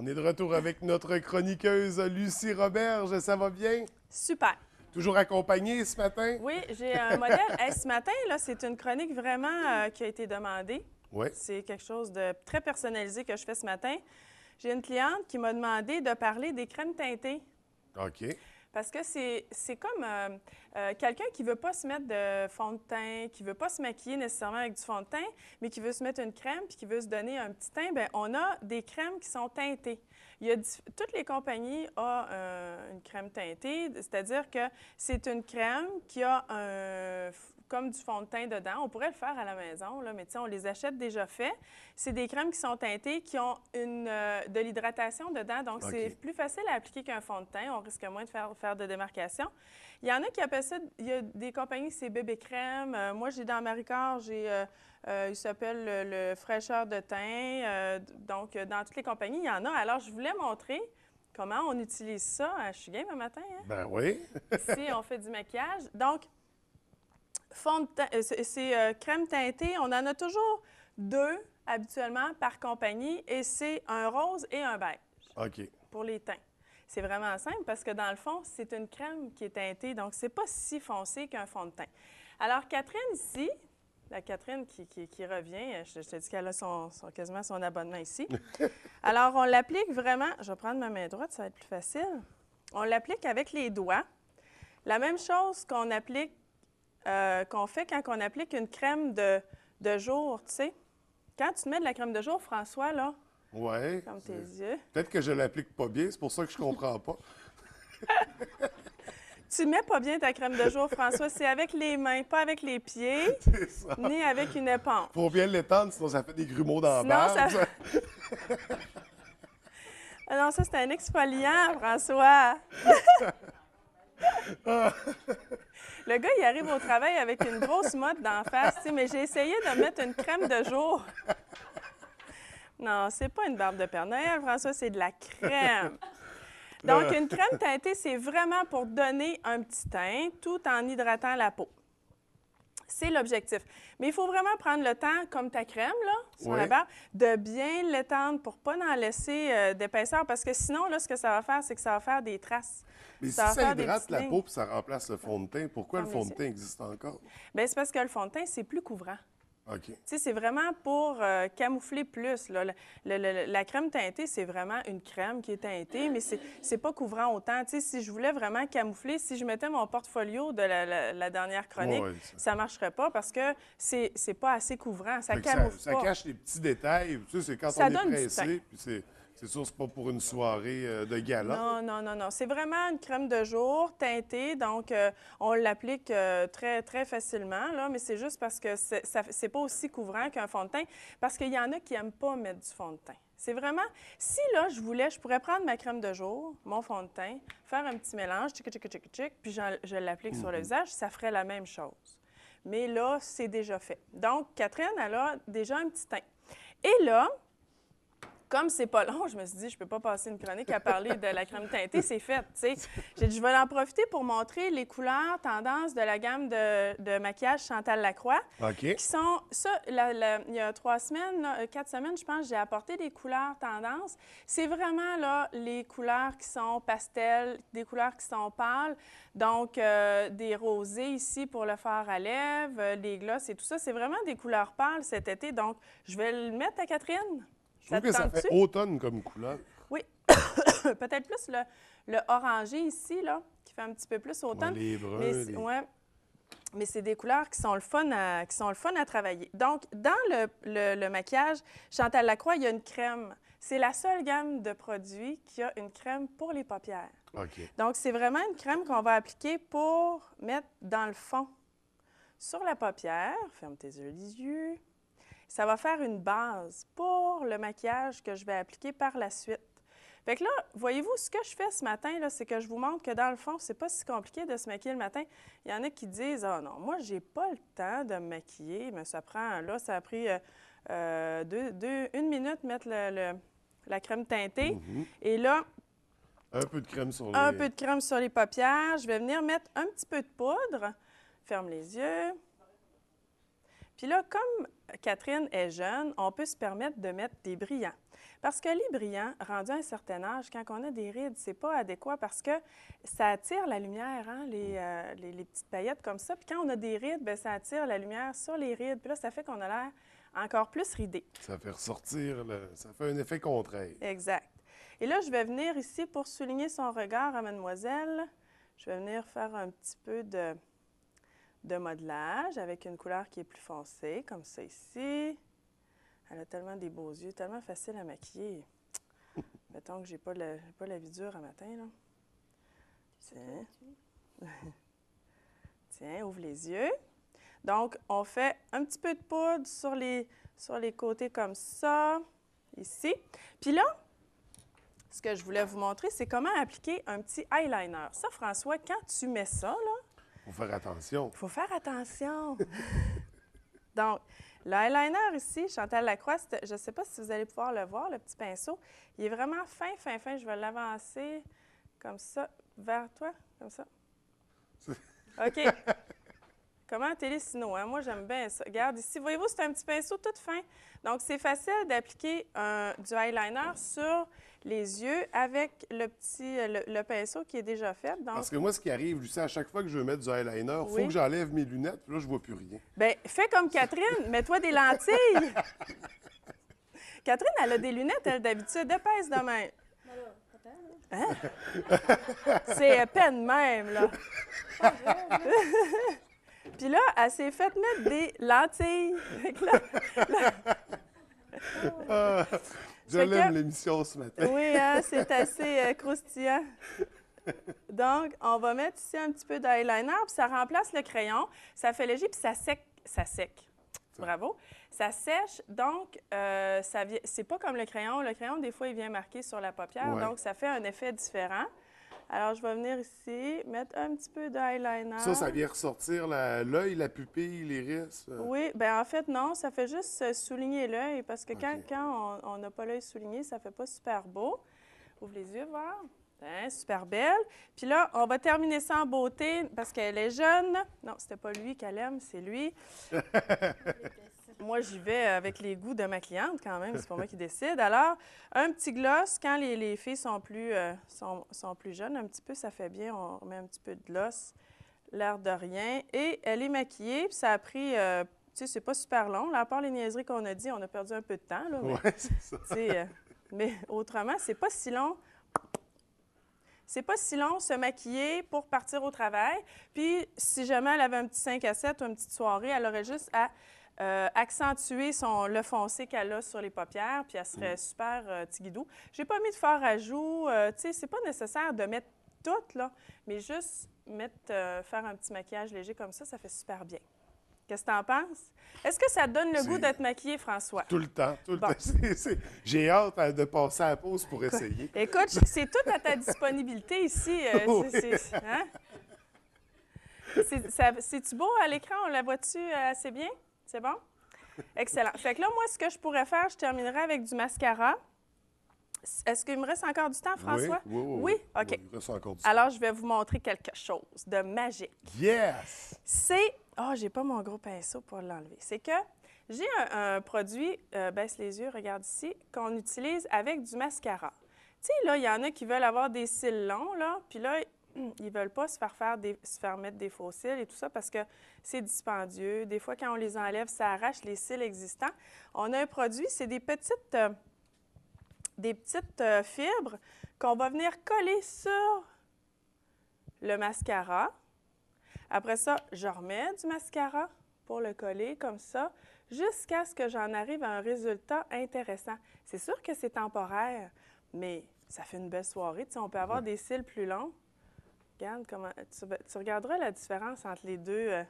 est de retour avec notre chroniqueuse Lucie Roberge. Ça va bien? Super. Toujours accompagnée ce matin? Oui, j'ai un modèle. Hey, ce matin, là, c'est une chronique vraiment qui a été demandée. Oui. C'est quelque chose de très personnalisé que je fais ce matin. J'ai une cliente qui m'a demandé de parler des crèmes teintées. OK. Parce que c'est comme quelqu'un qui ne veut pas se mettre de fond de teint, qui ne veut pas se maquiller nécessairement avec du fond de teint, mais qui veut se mettre une crème puis qui veut se donner un petit teint. Bien, on a des crèmes qui sont teintées. Toutes les compagnies ont une crème teintée, c'est-à-dire que c'est une crème qui a comme du fond de teint dedans. On pourrait le faire à la maison, là, mais on les achète déjà faits. C'est des crèmes qui sont teintées, qui ont de l'hydratation dedans, donc c'est plus facile à appliquer qu'un fond de teint. On risque moins de faire de démarcation. Il y en a qui appellent ça, il y a des compagnies, c'est bébé crème. Moi, j'ai dans Marie-Cœur, il s'appelle le fraîcheur de teint. Donc, dans toutes les compagnies, il y en a. Alors, je voulais montrer comment on utilise ça. Je suis game un matin, hein? Ben oui. Si on fait du maquillage. Donc, fond de teint, c'est crème teintée. On en a toujours 2 habituellement par compagnie et c'est un rose et un beige. OK. Pour les teints. C'est vraiment simple parce que dans le fond, c'est une crème qui est teintée, donc c'est pas si foncé qu'un fond de teint. Alors, Catherine ici, la Catherine qui revient, je te dis qu'elle a quasiment son abonnement ici. Alors, on l'applique vraiment, je vais prendre ma main droite, ça va être plus facile. On l'applique avec les doigts. La même chose qu'on applique qu'on fait quand on applique une crème de jour, tu sais. Quand tu te mets de la crème de jour, François, là, Oui. comme tes yeux. Peut-être que je l'applique pas bien, c'est pour ça que je comprends pas. Tu mets pas bien ta crème de jour, François. C'est avec les mains, pas avec les pieds, C'est ça. ni avec une éponge. Faut bien l'étendre, sinon ça fait des grumeaux dans la Sinon, barbe. ça... Ah non, ça, c'est un exfoliant, François. Le gars, il arrive au travail avec une grosse motte d'en face, tu sais, mais j'ai essayé de mettre une crème de jour. Non, c'est pas une barbe de Père Noël, François, c'est de la crème. Donc, une crème teintée, c'est vraiment pour donner un petit teint tout en hydratant la peau. C'est l'objectif. Mais il faut vraiment prendre le temps, comme ta crème, là, sur la barbe, de bien l'étendre pour ne pas en laisser d'épaisseur, parce que sinon, là, ce que ça va faire, c'est que ça va faire des traces. Mais ça si ça hydrate la peau et ça remplace le fond de teint, pourquoi le fond de teint existe encore? Bien, c'est parce que le fond de teint, c'est plus couvrant. OK. Tu sais, c'est vraiment pour camoufler plus. Là. La crème teintée, c'est vraiment une crème qui est teintée, mais c'est pas couvrant autant. Tu sais, si je voulais vraiment camoufler, si je mettais mon portfolio de la dernière chronique, ça marcherait pas parce que c'est pas assez couvrant. Ça camoufle pas. Ça cache les petits détails. Tu sais, c'est quand on est pressé, puis c'est sûr, c'est pas pour une soirée de gala. Non. C'est vraiment une crème de jour teintée, donc on l'applique très, très facilement, là, mais c'est juste parce que c'est pas aussi couvrant qu'un fond de teint, parce qu'il y en a qui n'aiment pas mettre du fond de teint. C'est vraiment... Si, là, je pourrais prendre ma crème de jour, mon fond de teint, faire un petit mélange, puis je l'applique sur le visage, ça ferait la même chose. Mais là, c'est déjà fait. Donc, Catherine, elle a déjà un petit teint. Et là... Comme c'est pas long, je me suis dit, je peux pas passer une chronique à parler de la crème teintée, c'est fait, tu sais. J'ai dit, je vais en profiter pour montrer les couleurs tendances de la gamme de maquillage Chantal Lacroix. OK. Qui sont, ça, il y a 3 semaines, 4 semaines, je pense, j'ai apporté des couleurs tendances. C'est vraiment, là, les couleurs qui sont pastels, des couleurs qui sont pâles. Donc, des rosés ici pour le fard à lèvres, des glosses et tout ça. C'est vraiment des couleurs pâles cet été. Donc, je vais le mettre à Catherine. Je trouve que ça fait automne comme couleur. Oui. Peut-être plus le orangé ici, là, qui fait un petit peu plus automne. Ouais, les bruns. Mais c'est des couleurs qui sont le fun à travailler. Donc, dans le maquillage Chantal Lacroix, il y a une crème. C'est la seule gamme de produits qui a une crème pour les paupières. OK. Donc, c'est vraiment une crème qu'on va appliquer pour mettre dans le fond. Sur la paupière, ferme tes yeux. Ça va faire une base pour le maquillage que je vais appliquer par la suite. Fait que là, voyez-vous, ce que je fais ce matin, c'est que je vous montre que dans le fond, c'est pas si compliqué de se maquiller le matin. Il y en a qui disent « Ah non, moi, j'ai pas le temps de me maquiller. » Mais ça prend, là, ça a pris 1 minute mettre la crème teintée. Et là, un peu de crème sur un peu de crème sur les paupières. Je vais venir mettre un petit peu de poudre. Ferme les yeux. Puis là, comme Catherine est jeune, on peut se permettre de mettre des brillants. Parce que les brillants, rendus à un certain âge, quand on a des rides, c'est pas adéquat parce que ça attire la lumière, hein, les petites paillettes comme ça. Puis quand on a des rides, bien, ça attire la lumière sur les rides. Puis là, ça fait qu'on a l'air encore plus ridé. Ça fait ressortir, ça fait un effet contraire. Exact. Et là, je vais venir ici pour souligner son regard à mademoiselle. Je vais venir faire un petit peu de modelage avec une couleur qui est plus foncée, comme ça ici. Elle a tellement des beaux yeux, tellement facile à maquiller. Mettons que j'ai pas la vie dure à matin, là. Tiens. Tiens, ouvre les yeux. Donc, on fait un petit peu de poudre sur les côtés comme ça, ici. Puis là, ce que je voulais vous montrer, c'est comment appliquer un petit eyeliner. Ça, François, quand tu mets ça, là... Il faut faire attention. Il faut faire attention. Donc, l'eyeliner ici, Chantal Lacroix, je ne sais pas si vous allez pouvoir le voir, le petit pinceau. Il est vraiment fin, fin, fin. Je vais l'avancer comme ça, vers toi, comme ça. OK. Comment Télésino, hein? Moi, j'aime bien ça. Regarde ici, voyez-vous, c'est un petit pinceau tout fin. Donc, c'est facile d'appliquer du eyeliner sur les yeux avec le pinceau qui est déjà fait. Donc... Parce que moi, ce qui arrive, Lucie, à chaque fois que je veux mettre du eyeliner, il faut que j'enlève mes lunettes, puis là, je ne vois plus rien. Bien, fais comme Catherine, mets-toi des lentilles. Catherine, elle a des lunettes, elle, d'habitude, épaisse de même. Hein? C'est peine même, là. Puis là, elle s'est faite mettre des lentilles. Je l'aime, l'émission ce matin. Oui, hein, c'est assez croustillant. Donc, on va mettre ici un petit peu d'eyeliner, puis ça remplace le crayon. Ça fait léger, puis ça sec. Ça sec. Bravo. Ça sèche, donc, c'est pas comme le crayon. Le crayon, des fois, il vient marquer sur la paupière, donc ça fait un effet différent. Alors, je vais venir ici, mettre un petit peu d'eyeliner. Ça vient ressortir l'œil, la pupille, l'iris? Oui, bien en fait, non, ça fait juste souligner l'œil, parce que quand on n'a pas l'œil souligné, ça fait pas super beau. Ouvre les yeux, voir. Hein, super belle. Puis là, on va terminer ça en beauté, parce qu'elle est jeune. Non, c'était pas lui qu'elle aime, c'est lui. Moi, j'y vais avec les goûts de ma cliente quand même, c'est pas moi qui décide. Alors, un petit gloss, quand les filles sont plus jeunes, un petit peu, ça fait bien, on met un petit peu de gloss, l'air de rien. Et elle est maquillée, puis ça a pris, tu sais, c'est pas super long. Là, à part les niaiseries qu'on a dit, on a perdu un peu de temps. Oui, c'est ça. Mais autrement, c'est pas si long. C'est pas si long se maquiller pour partir au travail. Puis, si jamais elle avait un petit 5 à 7 ou une petite soirée, elle aurait juste à accentuer le foncé qu'elle a sur les paupières, puis elle serait super tigidou. J'ai pas mis de fard à joues. Tu sais, c'est pas nécessaire de mettre tout, là, mais juste faire un petit maquillage léger comme ça, ça fait super bien. Qu'est-ce que tu en penses? Est-ce que ça te donne le goût d'être maquillée, François? Tout le temps, tout le temps. J'ai hâte de passer à la pause pour essayer. Écoute, c'est tout à ta disponibilité ici. Hein? C'est-tu beau à l'écran? On la voit-tu assez bien? C'est bon? Excellent. Fait que là, moi, ce que je pourrais faire, je terminerai avec du mascara. Est-ce qu'il me reste encore du temps, François? Oui? OK. Il me reste encore du temps. Alors, je vais vous montrer quelque chose de magique. Yes! C'est... Oh, j'ai pas mon gros pinceau pour l'enlever. C'est que j'ai un produit, baisse les yeux, regarde ici, qu'on utilise avec du mascara. Tu sais, là, il y en a qui veulent avoir des cils longs, là, puis là, ils veulent pas se faire mettre des faux cils et tout ça parce que c'est dispendieux. Des fois, quand on les enlève, ça arrache les cils existants. On a un produit, c'est des petites fibres qu'on va venir coller sur le mascara. Après ça, je remets du mascara pour le coller comme ça, jusqu'à ce que j'en arrive à un résultat intéressant. C'est sûr que c'est temporaire, mais ça fait une belle soirée. Tu sais, on peut avoir des cils plus longs. Regarde comment... Tu regarderas la différence entre les deux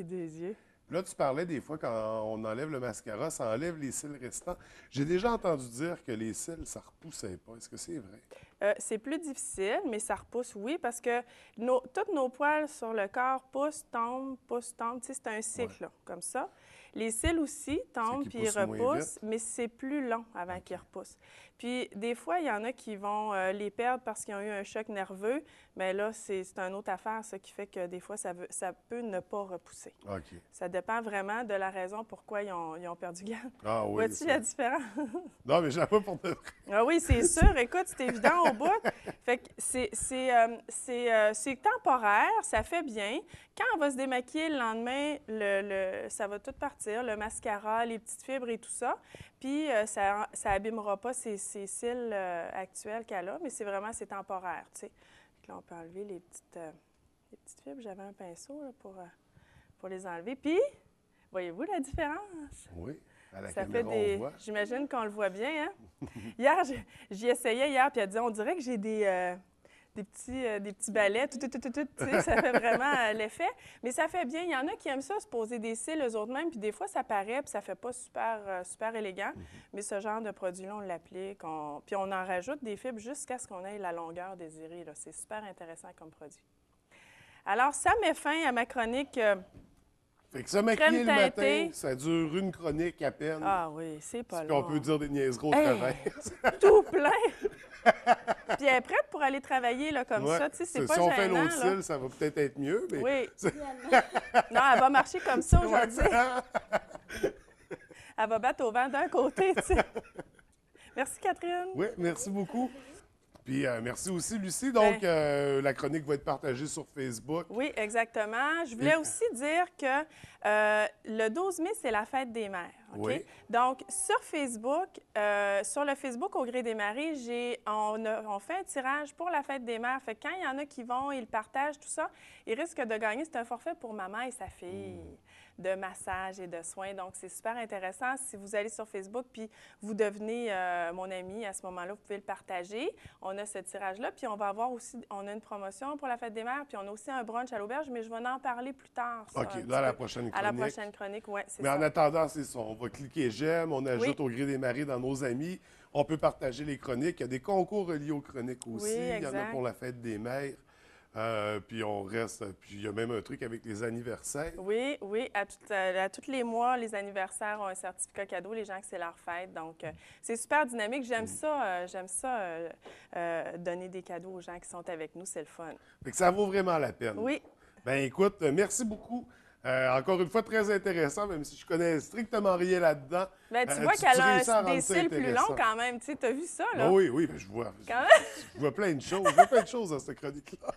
yeux. Là, tu parlais des fois, quand on enlève le mascara, ça enlève les cils restants. J'ai déjà entendu dire que les cils, ça ne repoussait pas. Est-ce que c'est vrai? C'est plus difficile, mais ça repousse, oui, parce que tous nos poils sur le corps poussent, tombent. Tu sais, c'est un cycle, là, comme ça. Les cils aussi tombent qu'ils puis ils poussent moins repoussent, vite. mais c'est plus long avant qu'ils repoussent. Puis des fois, il y en a qui vont les perdre parce qu'ils ont eu un choc nerveux. Mais là, c'est une autre affaire, ça qui fait que des fois, ça peut ne pas repousser. OK. Ça dépend vraiment de la raison pourquoi ils ont perdu garde. Ah oui. Vois-tu la différence? Non, mais je l'ai pas pour de vrai. Ah oui, c'est sûr. Écoute, c'est évident au bout. Fait que c'est temporaire, ça fait bien. Quand on va se démaquiller le lendemain, ça va tout partir, le mascara, les petites fibres et tout ça. Puis ça abîmera pas ses cils actuels qu'elle a, mais c'est temporaire, tu sais. Là, on peut enlever les petites fibres. J'avais un pinceau là, pour les enlever. Puis, voyez-vous la différence? Oui. À la Ça caméra, fait on voit. J'imagine qu'on le voit bien, hein? Hier, j'y essayais hier, puis elle disait, on dirait que j'ai des petits balais, tout, tu sais, ça fait vraiment l'effet. Mais ça fait bien. Il y en a qui aiment ça, se poser des cils eux autres mêmes, puis des fois, ça paraît, puis ça fait pas super élégant. Mais ce genre de produit-là, on l'applique, puis on en rajoute des fibres jusqu'à ce qu'on ait la longueur désirée. C'est super intéressant comme produit. Alors, ça met fin à ma chronique. Fait que se maquiller le matin, teintée. ça dure une chronique à peine. Ah oui, c'est pas Puis long. on peut dire des niaiseries au Hey! travail. Tout plein! Puis elle est prête pour aller travailler là, comme Ouais. ça. Tu sais, c'est pas Si on fait gênant, l'autre là. cil, ça va peut-être être mieux. Mais... Oui. Non, elle va marcher comme ça aujourd'hui. Elle va battre au vent d'un côté, tu sais. Merci, Catherine. Oui, merci beaucoup. Puis merci aussi, Lucie. Donc, la chronique va être partagée sur Facebook. Oui, exactement. Je voulais aussi dire que le 12 mai, c'est la fête des mères. OK? Oui. Donc, sur Facebook, sur le Facebook Au gré des marées, on fait un tirage pour la fête des mères. Fait que quand il y en a qui vont, ils le partagent, tout ça, ils risquent de gagner. C'est un forfait pour maman et sa fille de massage et de soins. Donc, c'est super intéressant. Si vous allez sur Facebook puis vous devenez mon ami, à ce moment-là, vous pouvez le partager. On a ce tirage-là. Puis on va avoir aussi, on a une promotion pour la fête des mères. Puis on a aussi un brunch à l'auberge, mais je vais en parler plus tard. Ça, OK, là, à la prochaine chronique. à la prochaine chronique, oui, c'est Mais ça. en attendant, c'est ça. On va cliquer j'aime, on ajoute Au gré des marées dans nos amis. On peut partager les chroniques. Il y a des concours reliés aux chroniques aussi. Oui, Il y en a exact. pour la fête des mères. Puis on reste. Puis il y a même un truc avec les anniversaires. Oui, oui. À tous les mois, les anniversaires ont un certificat cadeau, les gens que c'est leur fête. Donc, c'est super dynamique. J'aime ça, donner des cadeaux aux gens qui sont avec nous. C'est le fun. Fait que ça vaut vraiment la peine. Oui. Bien, écoute, merci beaucoup. Encore une fois, très intéressant, même si je connais strictement rien là-dedans. Bien, tu vois qu'elle réussis à a rendre des ça cils plus intéressant. longs quand même. Tu sais, t'as vu ça, là? Ah oui, oui, ben, je vois. Quand même. Je vois plein de choses. Je vois plein de choses dans cette chronique-là.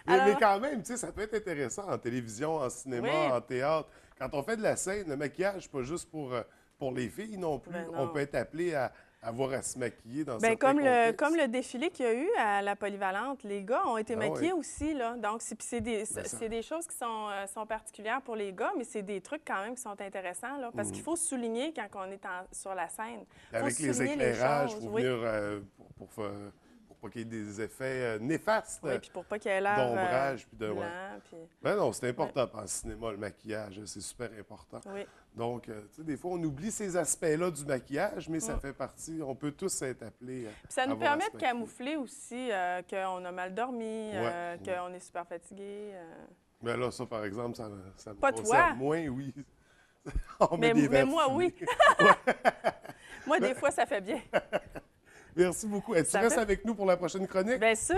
Mais quand même, tu sais, ça peut être intéressant en télévision, en cinéma, Oui. en théâtre. Quand on fait de la scène, le maquillage, pas juste pour les filles non plus. Ben non. On peut être appelé à avoir à se maquiller dans Bien, certains contextes. comme le défilé qu'il y a eu à la Polyvalente, les gars ont été Ah maquillés oui. aussi, là. Donc, c'est des ça. choses qui sont particulières pour les gars, mais c'est des trucs quand même qui sont intéressants, là, parce qu'il faut souligner quand on est sur la scène. Faut Avec les souligner éclairages, choses, pour oui. venir pour pas qu'il y ait des effets néfastes Oui, puis pour pas qu'il y ait l'air d'ombrage. Puis blanc, puis... Ben non, c'est important en cinéma, le maquillage, c'est super important. Oui. Donc, tu sais, des fois, on oublie ces aspects-là du maquillage, mais ça fait partie, on peut tous être appelés. Puis ça nous permet de camoufler aussi qu'on a mal dormi, Ouais. qu'on est super fatigué. Mais là, ça, par exemple, ça me Pas concerne toi. moins, oui. On met des Mais verres moi, fumés. oui. Moi, des fois, ça fait bien. Merci beaucoup. Tu Ça restes fait- avec nous pour la prochaine chronique? Bien sûr!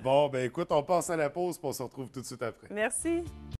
Bon, ben écoute, on passe à la pause, puis on se retrouve tout de suite après. Merci.